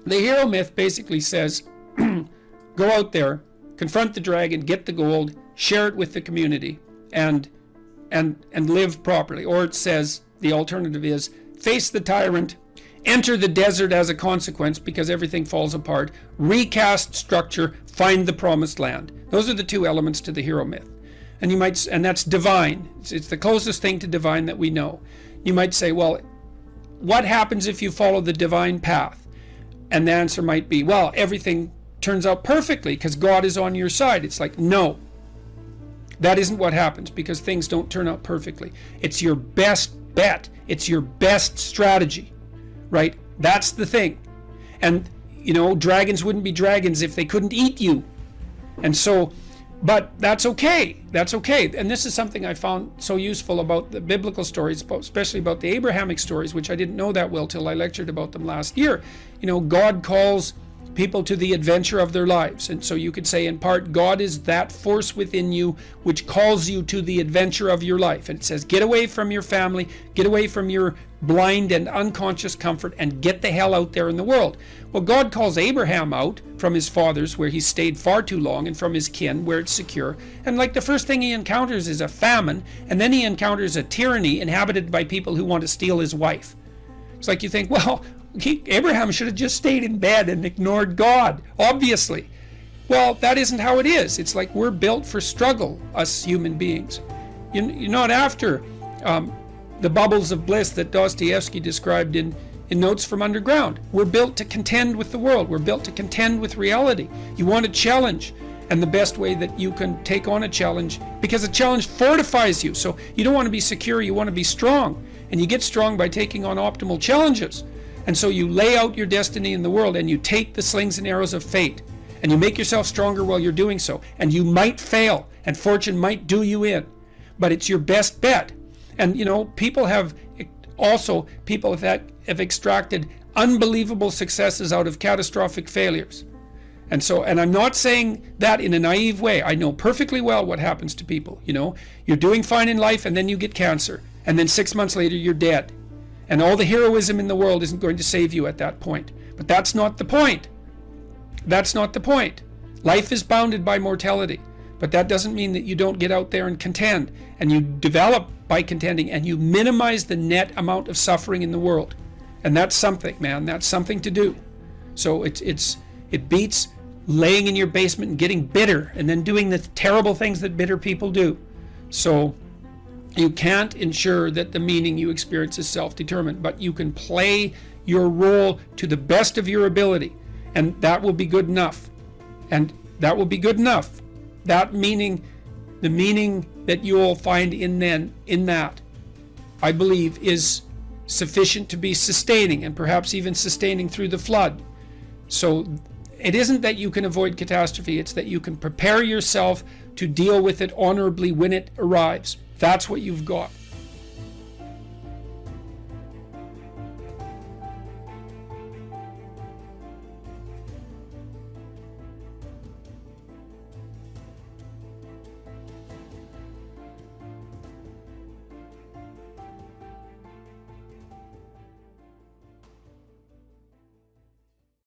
The hero myth basically says, go out there, confront the dragon, get the gold, share it with the community, and live properly. Or it says, the alternative is, face the tyrant, enter the desert as a consequence because everything falls apart, recast structure, find the promised land. Those are the two elements to the hero myth. And that's divine. It's the closest thing to divine that we know. You might say, well, what happens if you follow the divine path? And the answer might be, well, everything turns out perfectly because God is on your side. It's like, no, that isn't what happens, because things don't turn out perfectly. It's your best bet. It's your best strategy, right? That's the thing. And, dragons wouldn't be dragons if they couldn't eat you. And so, but that's okay. That's okay. And this is something I found so useful about the biblical stories, especially about the Abrahamic stories, which I didn't know that well till I lectured about them last year. God calls people to the adventure of their lives. And so you could say, in part, God is that force within you which calls you to the adventure of your life. And it says, get away from your family, get away from your blind and unconscious comfort, and get the hell out there in the world. Well, God calls Abraham out from his fathers, where he stayed far too long, and from his kin, where it's secure. And like the first thing he encounters is a famine, and then he encounters a tyranny inhabited by people who want to steal his wife. It's like you think, well, Abraham should have just stayed in bed and ignored God, obviously. Well, that isn't how it is. It's like we're built for struggle, us human beings. You're not after the bubbles of bliss that Dostoevsky described in Notes from Underground. We're built to contend with the world. We're built to contend with reality. You want a challenge, and the best way that you can take on a challenge, because a challenge fortifies you. So you don't want to be secure, you want to be strong. And you get strong by taking on optimal challenges. And so you lay out your destiny in the world, and you take the slings and arrows of fate, and you make yourself stronger while you're doing so. And you might fail, and fortune might do you in, but it's your best bet. And people have extracted unbelievable successes out of catastrophic failures. And I'm not saying that in a naive way. I know perfectly well what happens to people. You're doing fine in life, and then you get cancer, and then 6 months later you're dead. And all the heroism in the world isn't going to save you at that point. But that's not the point. That's not the point. Life is bounded by mortality. But that doesn't mean that you don't get out there and contend. And you develop by contending, and you minimize the net amount of suffering in the world. And that's something, man. That's something to do. So it beats laying in your basement and getting bitter and then doing the terrible things that bitter people do. So you can't ensure that the meaning you experience is self-determined, but you can play your role to the best of your ability, and that will be good enough. And that will be good enough. That meaning, the meaning that you'll find in that, I believe, is sufficient to be sustaining, and perhaps even sustaining through the flood. So it isn't that you can avoid catastrophe, it's that you can prepare yourself to deal with it honorably when it arrives. That's what you've got.